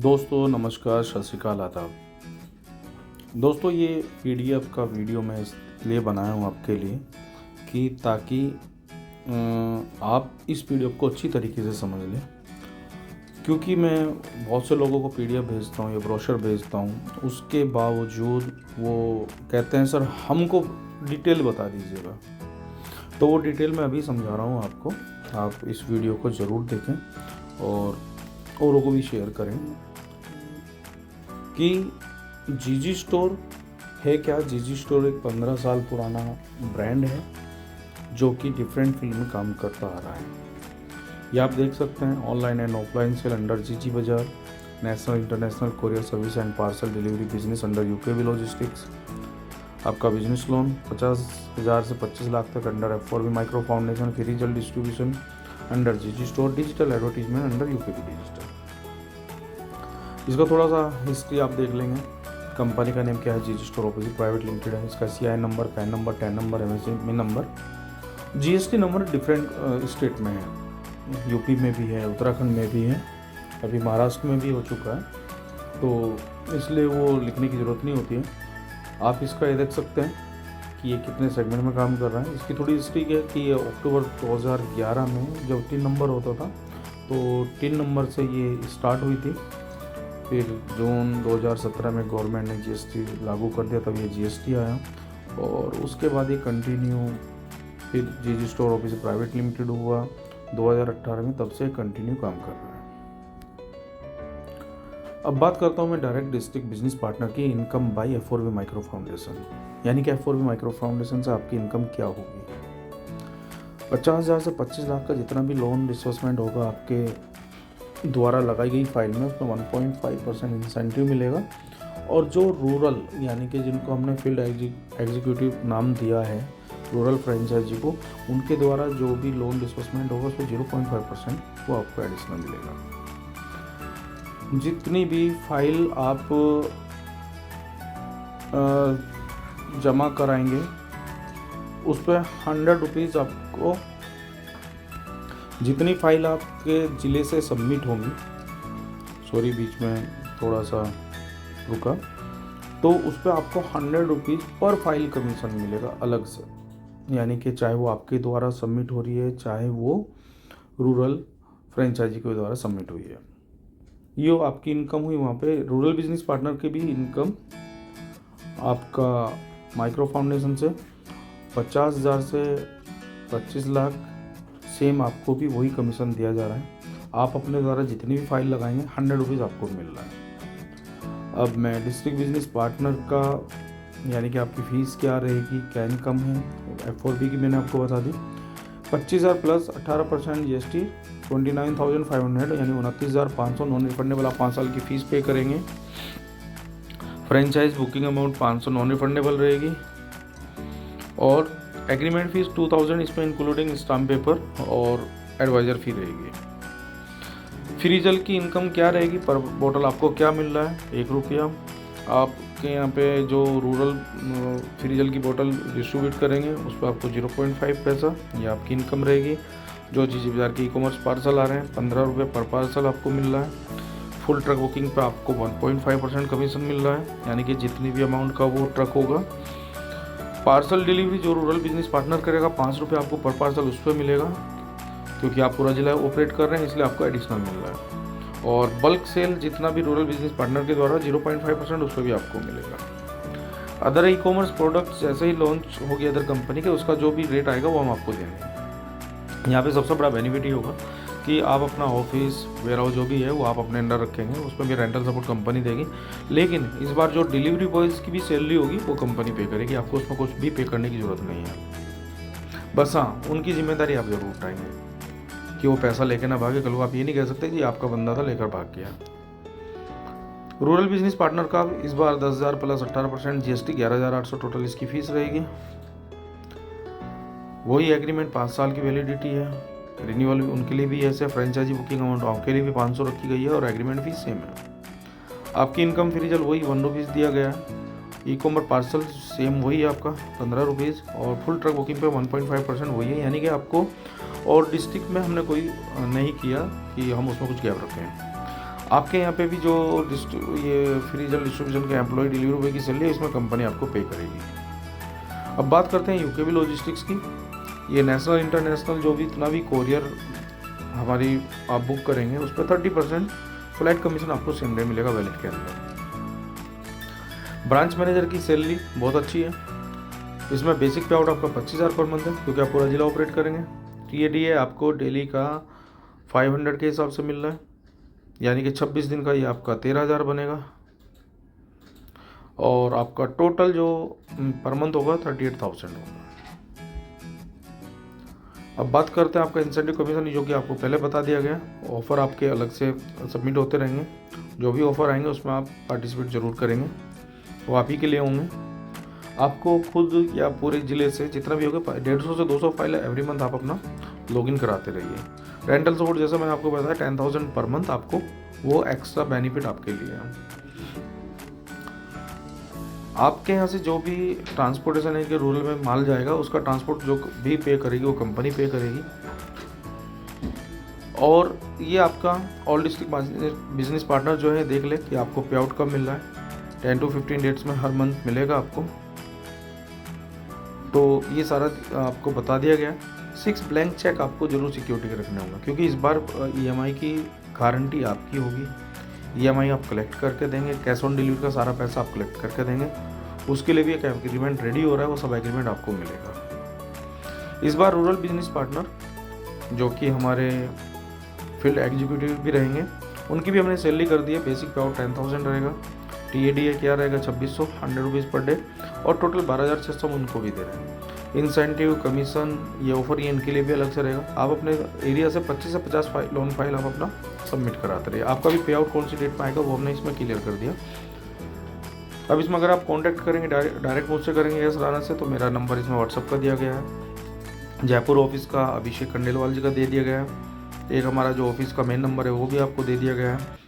दोस्तों नमस्कार, सत श्री अकाल, आदाब। दोस्तों ये पीडीएफ का वीडियो मैं इसलिए बनाया हूँ आपके लिए कि ताकि आप इस पीडीएफ को अच्छी तरीके से समझ लें, क्योंकि मैं बहुत से लोगों को पीडीएफ भेजता हूँ या ब्रोशर भेजता हूँ, उसके बावजूद वो कहते हैं सर हमको डिटेल बता दीजिएगा। तो वो डिटेल मैं अभी समझा रहा हूँ आपको। आप इस वीडियो को ज़रूर देखें और औरों को भी शेयर करें कि जीजी स्टोर है क्या। जीजी स्टोर एक 15 साल पुराना ब्रांड है जो कि डिफरेंट फील्ड में काम करता आ रहा है। ये आप देख सकते हैं, online and offline sale under GG bazaar, national international courier service and parcel delivery business under UKB logistics. आपका बिजनेस लोन 50,000 से 25 लाख तक under F4B micro foundation, free जल distribution under GG store, digital advertisement under UKB digital. इसका थोड़ा सा history आप देख लेंगे। कंपनी का नेम क्या है, जीजी स्टोर ऑपोजिट प्राइवेट लिमिटेड है। इसका CI number, pan number, tan number, MSME number, GST number different state में है। यूपी में भी है, उत्तराखंड में भी है, अभी महाराष्ट्र में भी हो चुका है, तो इसलिए वो लिखने की ज़रूरत नहीं होती है। आप इसका ये देख सकते हैं कि ये कितने सेगमेंट में काम कर रहा है। इसकी थोड़ी हिस्ट्री है कि ये अक्टूबर 2011 में जब 3 नंबर होता था तो 3 नंबर से ये स्टार्ट हुई थी। फिर जून 2017 में गवर्नमेंट ने GST लागू कर दिया, तब ये GST आया और उसके बाद ये कंटिन्यू फिर जीजी स्टोर ऑफिस प्राइवेट लिमिटेड हुआ 2018 में, तब से कंटिन्यू काम कर रहा है। अब बात करता हूँ मैं डायरेक्ट डिस्ट्रिक्ट बिजनेस पार्टनर की income by F4B micro foundation, यानी कि F4B माइक्रो फाउंडेशन से आपकी इनकम क्या होगी। 50,000 से 25 लाख का जितना भी लोन डिसबर्समेंट होगा आपके द्वारा लगाई गई फाइल में, उसमें 1.5% इंसेंटिव मिलेगा। और जो रूरल यानी कि जिनको हमने फील्ड एग्जीक्यूटिव नाम दिया है, रूरल फ्रेंचाइजी को, उनके द्वारा जो भी लोन डिसबर्समेंट होगा उसमें 0.5% वो आपको एडिशनल मिलेगा। जितनी भी फाइल आप जमा कराएंगे उस पर 100 रुपीज़ आपको, जितनी फाइल आपके ज़िले से सबमिट होंगी, सॉरी बीच में थोड़ा सा रुका, तो उस पर आपको 100 रुपीज़ पर फाइल कमीशन मिलेगा अलग से, यानी कि चाहे वो आपके द्वारा सबमिट हो रही है, चाहे वो रूरल फ्रेंचाइजी के द्वारा सबमिट हुई है। ये आपकी इनकम हुई। वहाँ पे रूरल बिजनेस पार्टनर की भी इनकम आपका माइक्रो फाउंडेशन से 50,000 से 25 लाख, सेम आपको भी वही कमीशन दिया जा रहा है। आप अपने द्वारा जितनी भी फाइल लगाएंगे 100 रुपीज़ आपको मिल रहा है। अब मैं डिस्ट्रिक्ट बिजनेस पार्टनर का यानी कि आपकी फ़ीस क्या रहेगी, क्या इनकम है, F4B की मैंने आपको बता दी। 25,000 प्लस 18% GST 29,500 यानी 29,500 नॉन रिफंडेबल। आप 5 साल की फ़ीस पे करेंगे। Franchise booking amount 500 non refundable रहेगी और एग्रीमेंट फीस 2,000, इसमें इंक्लूडिंग स्टाम्प पेपर और एडवाइज़र फी रहेगी। फ्री जल की इनकम क्या रहेगी, पर बोतल आपको क्या मिल रहा है, 1 रुपया। आपके यहाँ पे जो रूरल फ्री जल की बोतल डिस्ट्रीब्यूट करेंगे उस पर आपको 0.5 पैसा, ये आपकी इनकम रहेगी। जो जीजी बाजार के ई-कॉमर्स पार्सल आ रहे हैं 15 रुपये पर पार्सल आपको मिल रहा है। फुल ट्रक बुकिंग पर आपको 1.5% कमीशन मिल रहा है, यानी कि जितनी भी अमाउंट का वो ट्रक होगा। पार्सल डिलीवरी जो रूरल बिजनेस पार्टनर करेगा 5 रुपये आपको पर पार्सल उस पर मिलेगा, क्योंकि आप पूरा जिला ऑपरेट कर रहे हैं इसलिए आपको एडिशनल मिल रहा है। और बल्क सेल जितना भी रूरल बिजनेस पार्टनर के द्वारा 0.5% उस पर भी आपको मिलेगा। अदर ई कॉमर्स प्रोडक्ट्स जैसे ही लॉन्च होगी अदर कंपनी के, उसका जो भी रेट आएगा वो हम आपको देंगे। यहाँ पे सबसे बड़ा बेनिफिट ये होगा कि आप अपना ऑफिस वेयर हाउस जो भी है वो आप अपने अंडर रखेंगे, उस पर भी रेंटल सपोर्ट कंपनी देगी। लेकिन इस बार जो डिलीवरी बॉयज़ की भी सैलरी होगी वो कंपनी पे करेगी, आपको उसमें कुछ भी पे करने की ज़रूरत नहीं है। बस हाँ, उनकी जिम्मेदारी आप ज़रूर उठाएंगे कि वो पैसा लेके ना भागे। कल को आप ये नहीं कह सकते कि आपका बंदा था लेकर भाग गया। रूरल बिजनेस पार्टनर का इस बार 10,000 प्लस 18% GST 11,800 टोटल इसकी फीस रहेगी। वही एग्रीमेंट 5 साल की वैलिडिटी है। रिन्यूअल उनके लिए भी ऐसे, फ्रेंचाइजी बुकिंग अमाउंट आपके लिए भी 500 रखी गई है और एग्रीमेंट फीस सेम है। आपकी इनकम फ्री जल वही 1 रुपीज़ दिया गया है। ई कॉमर्स पार्सल सेम वही है आपका 15 रुपीज़ और फुल ट्रक बुकिंग पे 1.5% वही है, यानी कि आपको और डिस्ट्रिक्ट में हमने कोई नहीं किया कि हम उसमें कुछ गैप रखें। आपके यहाँ पे भी जो ये फ्रीजल डिस्ट्रीब्यूशन के एम्प्लॉय डिलीवरी बॉय की सैलरी है, इसमें कंपनी आपको पे करेगी। अब बात करते हैं यूकेबी लॉजिस्टिक्स की। ये नेशनल इंटरनेशनल जो भी इतना भी कोरियर हमारी आप बुक करेंगे उस पर 30% फ्लाइट कमीशन आपको सेम डे मिलेगा वैलिड के अंदर। ब्रांच मैनेजर की सैलरी बहुत अच्छी है। इसमें बेसिक पे आउट आपका 25,000 पर मंथ है, क्योंकि आप पूरा जिला ऑपरेट करेंगे। TADA आपको डेली का 500 के हिसाब से मिल रहा है, यानी कि 26 दिन का ये आपका 13,000 बनेगा। और आपका टोटल जो पर मंथ होगा 38,000 होगा। अब बात करते हैं आपका इंसेंटिव कमीशन, जो कि आपको पहले बता दिया गया। ऑफ़र आपके अलग से सबमिट होते रहेंगे, जो भी ऑफ़र आएंगे उसमें आप पार्टिसिपेट जरूर करेंगे, वो आप ही के लिए होंगे। आपको खुद या पूरे ज़िले से जितना भी होगा 150 से 200 फाइल एवरी मंथ आप अपना लॉगिन कराते रहिए। रेंटल सपोर्ट जैसे मैंने आपको बताया 10,000 पर मंथ आपको वो एक्स्ट्रा बेनिफिट आपके लिए है। आपके यहाँ से जो भी ट्रांसपोर्टेशन है कि रूरल में माल जाएगा, उसका ट्रांसपोर्ट जो भी पे करेगी वो कंपनी पे करेगी। और ये आपका ऑल डिस्ट्रिक्ट बिजनेस पार्टनर जो है देख ले कि आपको पे आउट कब मिल रहा है। 10 to 15 डेट्स में हर मंथ मिलेगा आपको। तो ये सारा आपको बता दिया गया। 6 ब्लैंक चेक आपको जरूर सिक्योरिटी के रखने होंगे, क्योंकि इस बार EMI की गारंटी आपकी होगी। EMI आप कलेक्ट करके देंगे, कैश ऑन डिलीवरी का सारा पैसा आप कलेक्ट करके देंगे। उसके लिए भी एक एग्रीमेंट रेडी हो रहा है, वो सब एग्रीमेंट आपको मिलेगा। इस बार रूरल बिजनेस पार्टनर जो कि हमारे फील्ड एग्जीक्यूटिव भी रहेंगे, उनकी भी हमने सैलरी कर दी है। बेसिक पे आउट 10,000 रहेगा। TADA क्या रहेगा 2600 100 रुपीज़ पर डे, और टोटल 12,600 हम उनको भी दे रहे हैं। इंसेंटिव कमीशन ये ऑफर ये इनके लिए भी अलग से रहेगा। आप अपने एरिया से 25 से 50 लोन फाइल आप अपना सबमिट कराते रहिए। आपका भी पे आउट कौन सी डेट में आएगा वो हमने इसमें क्लियर कर दिया। अब इसमें अगर आप कांटेक्ट करेंगे डायरेक्ट मुझसे करेंगे यस राणा से, तो मेरा नंबर इसमें व्हाट्सअप का दिया गया है। जयपुर ऑफिस का अभिषेक खंडेलवाल जी का दे दिया गया है। एक हमारा जो ऑफिस का मेन नंबर है वो भी आपको दे दिया गया है।